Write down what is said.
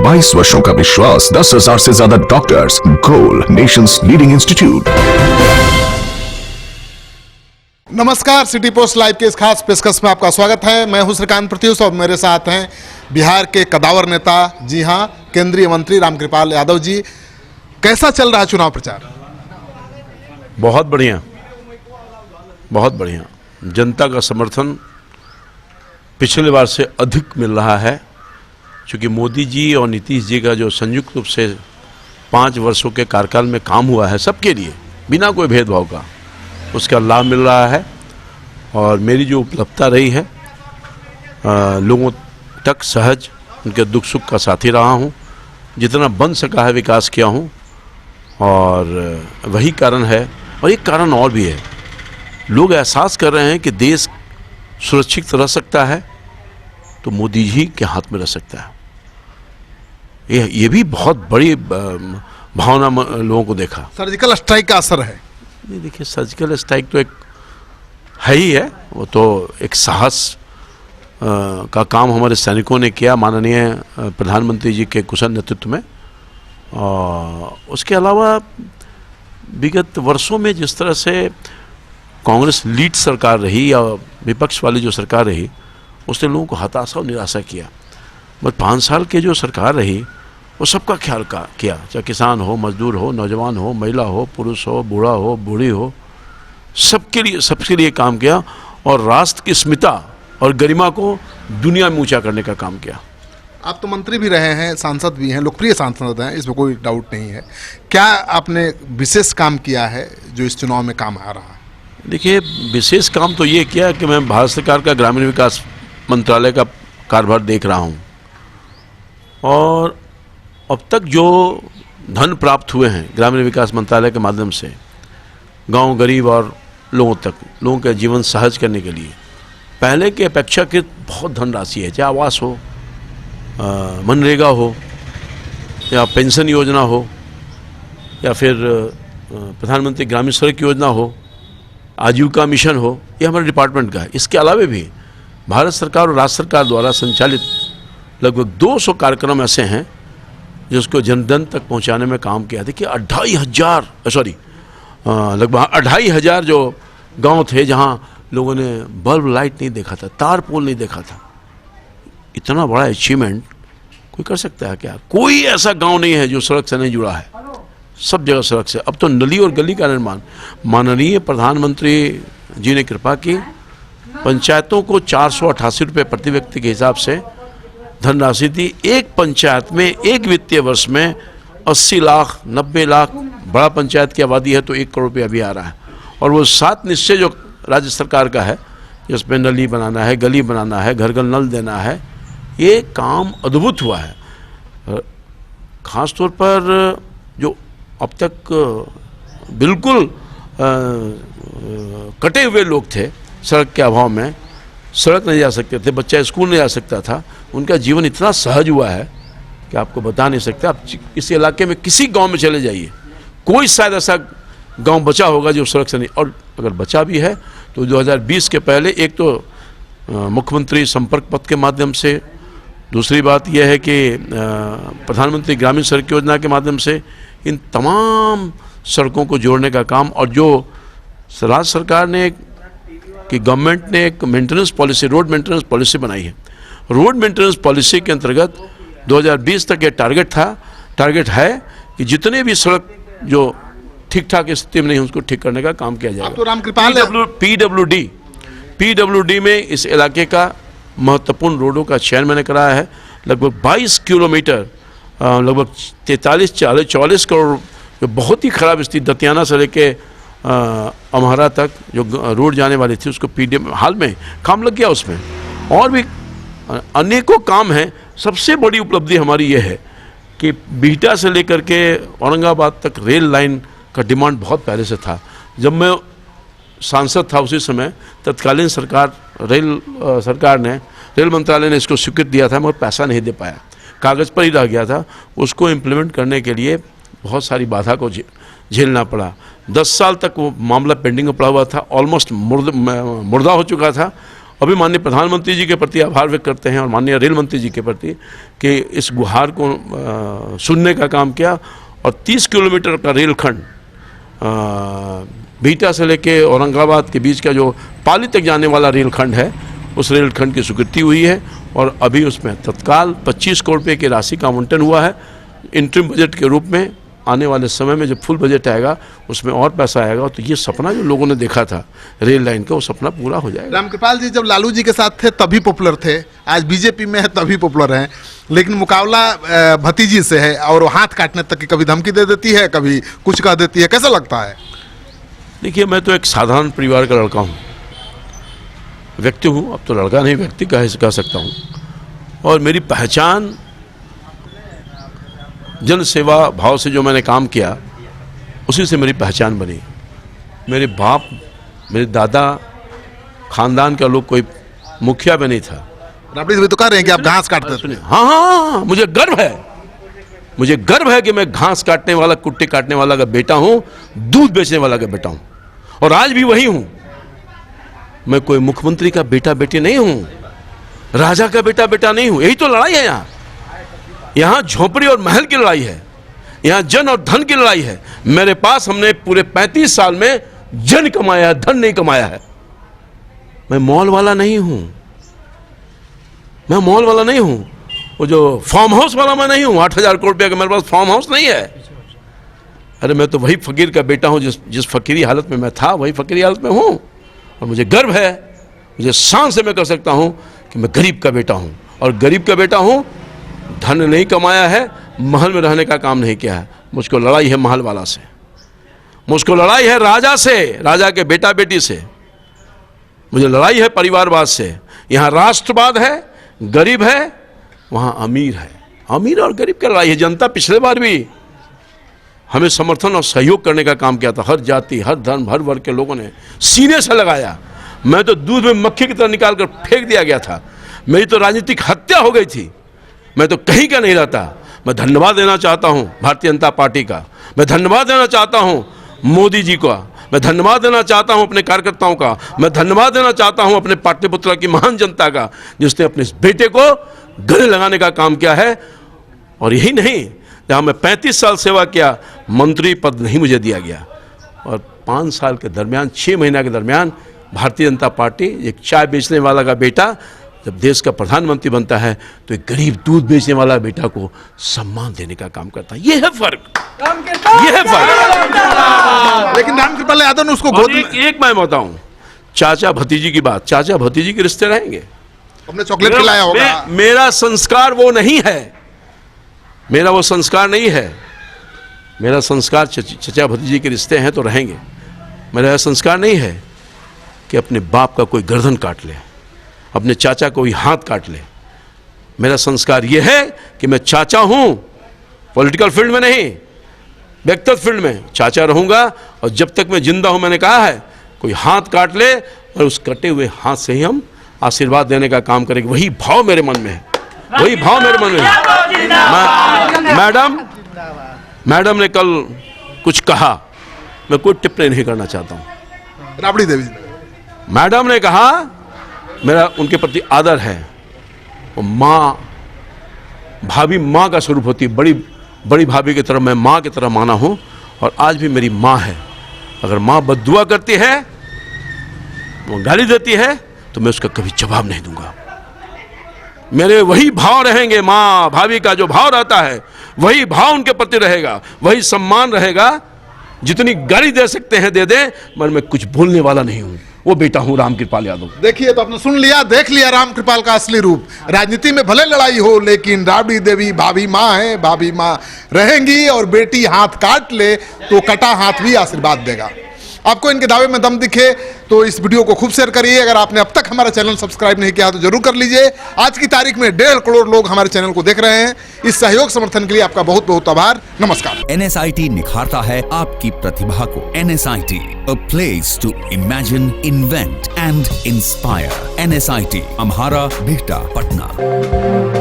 22 वर्षों का विश्वास, 10,000 से ज्यादा डॉक्टर्स, गोल नेशंस लीडिंग इंस्टीट्यूट। नमस्कार, सिटी पोस्ट लाइव के इस खास पेशकश में आपका स्वागत है। मैं हूं श्रीकांत प्रत्युष और मेरे साथ हैं बिहार के कदावर नेता, जी हां, केंद्रीय मंत्री रामकृपाल यादव जी। कैसा चल रहा है चुनाव प्रचार? बहुत बढ़िया, बहुत बढ़िया। जनता का समर्थन पिछले बार से अधिक मिल रहा है, क्योंकि मोदी जी और नीतीश जी का जो संयुक्त रूप से 5 वर्षों के कार्यकाल में काम हुआ है सबके लिए, बिना कोई भेदभाव का, उसका लाभ मिल रहा है। और मेरी जो उपलब्धता रही है, लोगों तक सहज उनके दुख सुख का साथी रहा हूँ, जितना बन सका है विकास किया हूँ। और वही कारण है, और एक कारण और भी है, लोग एहसास कर रहे हैं कि देश सुरक्षित रह सकता है तो मोदी जी के हाथ में रह सकता है। ये भी बहुत बड़ी भावना लोगों को देखा। सर्जिकल स्ट्राइक का असर है। नहीं, देखिए, सर्जिकल स्ट्राइक तो एक है ही है, वो तो एक साहस का काम हमारे सैनिकों ने किया, माननीय प्रधानमंत्री जी के कुशल नेतृत्व में। और उसके अलावा विगत वर्षों में जिस तरह से कांग्रेस लीड सरकार रही या विपक्ष वाली जो सरकार रही, उसने लोगों को हताशा और निराशा किया। बस 5 साल के जो सरकार रही वो सबका ख्याल किया, चाहे किसान हो, मजदूर हो, नौजवान हो, महिला हो, पुरुष हो, बूढ़ा हो, बूढ़ी हो, सबके लिए काम किया और राष्ट्र की अस्मिता और गरिमा को दुनिया में ऊंचा करने का काम किया। आप तो मंत्री भी रहे हैं, सांसद भी हैं, लोकप्रिय सांसद हैं, इसमें कोई डाउट नहीं है। क्या आपने विशेष काम किया है जो इस चुनाव में काम आ रहा है? देखिए, विशेष काम तो ये किया कि मैं भारत सरकार का ग्रामीण विकास मंत्रालय का कार्यभार देख रहा हूँ, और अब तक जो धन प्राप्त हुए हैं ग्रामीण विकास मंत्रालय के माध्यम से गांव, गरीब और लोगों तक, लोगों का जीवन सहज करने के लिए पहले के अपेक्षाकृत बहुत धनराशि है। चाहे आवास हो, मनरेगा हो, या पेंशन योजना हो, या फिर प्रधानमंत्री ग्रामीण सड़क योजना हो, आजीविका मिशन हो, ये हमारे डिपार्टमेंट का है। इसके अलावा भी भारत सरकार और राज्य सरकार द्वारा संचालित लगभग 200 कार्यक्रम ऐसे हैं जिसको जन जन तक पहुंचाने में काम किया। देखिए, लगभग 2,500 जो गांव थे जहां लोगों ने बल्ब लाइट नहीं देखा था, तार पोल नहीं देखा था। इतना बड़ा अचीवमेंट कोई कर सकता है क्या? कोई ऐसा गांव नहीं है जो सड़क से नहीं जुड़ा है, सब जगह सड़क से। अब तो नली और गली का निर्माण, माननीय प्रधानमंत्री जी ने कृपा की, पंचायतों को 488 रुपये प्रति व्यक्ति के हिसाब से धनराशि दी। एक पंचायत में एक वित्तीय वर्ष में 80 लाख, 90 लाख, बड़ा पंचायत की आबादी है तो 1 करोड़ रुपये अभी आ रहा है। और वो 7 निश्चय जो राज्य सरकार का है, जिसमें नली बनाना है, गली बनाना है, घर घर नल देना है, ये काम अद्भुत हुआ है। खास तौर पर जो अब तक बिल्कुल कटे हुए लोग थे, सड़क के अभाव में सड़क नहीं जा सकते थे, बच्चा स्कूल नहीं जा सकता था, उनका जीवन इतना सहज हुआ है कि आपको बता नहीं सकते। आप इस इलाके में किसी गांव में चले जाइए, कोई शायद ऐसा गांव बचा होगा जो सड़क से नहीं, और अगर बचा भी है तो 2020 के पहले, एक तो मुख्यमंत्री संपर्क पथ के माध्यम से, दूसरी बात यह है कि प्रधानमंत्री ग्रामीण सड़क योजना के माध्यम से इन तमाम सड़कों को जोड़ने का काम। और जो राज्य सरकार ने कि गवर्नमेंट ने एक maintenance policy, road maintenance policy बनाई है। रोड मेंटेनेंस पॉलिसी के अंतर्गत 2020 तक ये टारगेट है कि जितने भी सड़क जो ठीक ठाक स्थिति में नहीं, उसको ठीक करने का काम किया जाएगा। तो रामकृपाल पीडब्ल्यूडी में इस इलाके का महत्वपूर्ण रोडों का चयन मैंने कराया है। लगभग 22 किलोमीटर, लगभग 43-44 करोड़, जो बहुत ही खराब स्थिति, दतियाना से लेके अमहरा तक जो रोड जाने वाली थी, उसको हाल में काम लग गया। उसमें और भी अनेकों काम हैं। सबसे बड़ी उपलब्धि हमारी ये है कि बिहटा से लेकर के औरंगाबाद तक रेल लाइन का डिमांड बहुत पहले से था। जब मैं सांसद था उसी समय तत्कालीन सरकार ने, रेल मंत्रालय ने इसको स्वीकृति दिया था, मगर पैसा नहीं दे पाया, कागज़ पर ही रह गया था। उसको इम्प्लीमेंट करने के लिए बहुत सारी बाधा को झेलना पड़ा। 10 साल तक वो मामला पेंडिंग में पड़ा हुआ था, ऑलमोस्ट मुर्दा हो चुका था, अभी माननीय प्रधानमंत्री जी के प्रति आभार व्यक्त करते हैं और माननीय रेल मंत्री जी के प्रति कि इस गुहार को सुनने का काम किया और 30 किलोमीटर का रेलखंड बीटा से लेके औरंगाबाद के बीच का जो पाली तक जाने वाला रेलखंड है, उस रेलखंड की स्वीकृति हुई है और अभी उसमें तत्काल 25 करोड़ रुपये की राशि का आवंटन हुआ है। इंटरिम बजट के रूप में आने वाले समय में जब फुल बजट आएगा उसमें और पैसा आएगा, तो ये सपना जो लोगों ने देखा था रेल लाइन का, वो सपना पूरा हो जाएगा। रामकृपाल जी जब लालू जी के साथ थे तभी पॉपुलर थे, आज बीजेपी में है तभी पॉपुलर हैं, लेकिन मुकाबला भतीजी से है और वो हाथ काटने तक की कभी धमकी दे देती है, कभी कुछ कह देती है, कैसा लगता है? देखिए, मैं तो एक साधारण परिवार का लड़का हूँ, व्यक्ति हूँ, अब तो लड़का नहीं व्यक्ति कह सकता हूँ, और मेरी पहचान जन सेवा भाव से जो मैंने काम किया उसी से मेरी पहचान बनी। मेरे बाप, मेरे दादा, खानदान का लोग कोई मुखिया भी नहीं था। राबड़ी भी तो कह रहे हैं कि आप घास काटते थे। हाँ, मुझे गर्व है, मुझे गर्व है कि मैं घास काटने वाला, कुट्टी काटने वाला का बेटा हूँ, दूध बेचने वाला का बेटा हूँ, और आज भी वही हूँ। मैं कोई मुख्यमंत्री का बेटा बेटी नहीं हूँ, राजा का बेटा बेटा नहीं हूँ। यही तो लड़ाई है यहाँ। यहाँ झोपड़ी और महल की लड़ाई है, यहाँ जन और धन की लड़ाई है। मेरे पास हमने पूरे 35 साल में जन कमाया है, धन नहीं कमाया है। मैं मॉल वाला नहीं हूं, मैं मॉल वाला नहीं हूं, वो जो फार्म हाउस वाला मैं नहीं हूं। 8,000 करोड़ रुपया का मेरे पास फार्म हाउस नहीं है। अरे मैं तो वही फकीर का बेटा हूं, जिस फकीरी हालत में मैं था वही फकीरी हालत में हूं, और मुझे गर्व है, मुझे शान से मैं कर सकता हूं कि मैं गरीब का बेटा हूं, और गरीब का बेटा हूं, धन नहीं कमाया है, महल में रहने का काम नहीं किया है। मुझको लड़ाई है महल वाला से, मुझको लड़ाई है राजा से, राजा के बेटा बेटी से, मुझे लड़ाई है परिवारवाद से। यहाँ राष्ट्रवाद है, गरीब है, वहाँ अमीर है। अमीर और गरीब की लड़ाई है। जनता पिछले बार भी हमें समर्थन और सहयोग करने का काम किया था। हर जाति, हर धर्म, हर वर्ग के लोगों ने सीने से लगाया। मैं तो दूध में मक्खी की तरह निकाल कर फेंक दिया गया था। मेरी तो राजनीतिक हत्या हो गई थी। मैं तो कहीं का नहीं रहता। मैं धन्यवाद देना चाहता हूं भारतीय जनता पार्टी का, मैं धन्यवाद देना चाहता हूं मोदी जी का, मैं धन्यवाद देना चाहता हूं अपने कार्यकर्ताओं का, मैं धन्यवाद देना चाहता हूं अपने पाटलिपुत्र की महान जनता का, जिसने अपने इस बेटे को गले लगाने का काम किया है। और यही नहीं, जहाँ मैं 35 साल सेवा किया, मंत्री पद नहीं मुझे दिया गया, और 5 साल के दरमियान, 6 महीना के दरमियान भारतीय जनता पार्टी, एक चाय बेचने वाला का बेटा जब देश का प्रधानमंत्री बनता है तो एक गरीब दूध बेचने वाला बेटा को सम्मान देने का काम करता है। ये है फर्क, ये है फर्क। लेकिन रामकृपाल यादव ने उसको गोद में एक मैं बताऊं, चाचा भतीजी की बात, चाचा भतीजी के रिश्ते रहेंगे। हमने चॉकलेट खिलाया होगा। मेरा संस्कार वो नहीं है, मेरा वो संस्कार नहीं है। मेरा संस्कार चाचा भतीजी के रिश्ते हैं तो रहेंगे। मेरा संस्कार नहीं है कि अपने बाप का कोई गर्दन काट ले, अपने चाचा को ही हाथ काट ले। मेरा संस्कार यह है कि मैं चाचा हूं, पॉलिटिकल फील्ड में नहीं, व्यक्तिगत फील्ड में चाचा रहूंगा, और जब तक मैं जिंदा हूं, मैंने कहा है, कोई हाथ काट ले और उस कटे हुए हाथ से ही हम आशीर्वाद देने का काम करेंगे। वही भाव मेरे मन में है, वही भाव मेरे मन में है। मैडम ने कल कुछ कहा, मैं कोई टिप्पणी नहीं करना चाहता हूं। राबड़ी देवी मैडम ने कहा, मेरा उनके प्रति आदर है। वो माँ, भाभी माँ का स्वरूप होती है, बड़ी भाभी की तरह मैं माँ की तरह माना हूँ, और आज भी मेरी माँ है। अगर माँ बद्दुआ करती है, वो गाली देती है, तो मैं उसका कभी जवाब नहीं दूंगा। मेरे वही भाव रहेंगे, माँ भाभी का जो भाव रहता है वही भाव उनके प्रति रहेगा, वही सम्मान रहेगा। जितनी गाली दे सकते हैं दे दें, मगर मैं कुछ बोलने वाला नहीं हूँ। वो बेटा हूं रामकृपाल यादव। देखिए, तो आपने सुन लिया, देख लिया रामकृपाल का असली रूप। राजनीति में भले लड़ाई हो, लेकिन राबड़ी देवी भाभी माँ है, भाभी माँ रहेंगी, और बेटी हाथ काट ले तो कटा हाथ भी आशीर्वाद देगा। आपको इनके दावे में दम दिखे तो इस वीडियो को खूब शेयर करिए। अगर आपने अब तक हमारा चैनल सब्सक्राइब नहीं किया तो जरूर कर लीजिए। आज की तारीख में 1.5 करोड़ लोग हमारे चैनल को देख रहे हैं। इस सहयोग समर्थन के लिए आपका बहुत बहुत आभार। नमस्कार। NSIT निखारता है आपकी प्रतिभा को। NSIT, a place to imagine, invent and inspire. NSIT, अम्हारा, Bihta, Patna.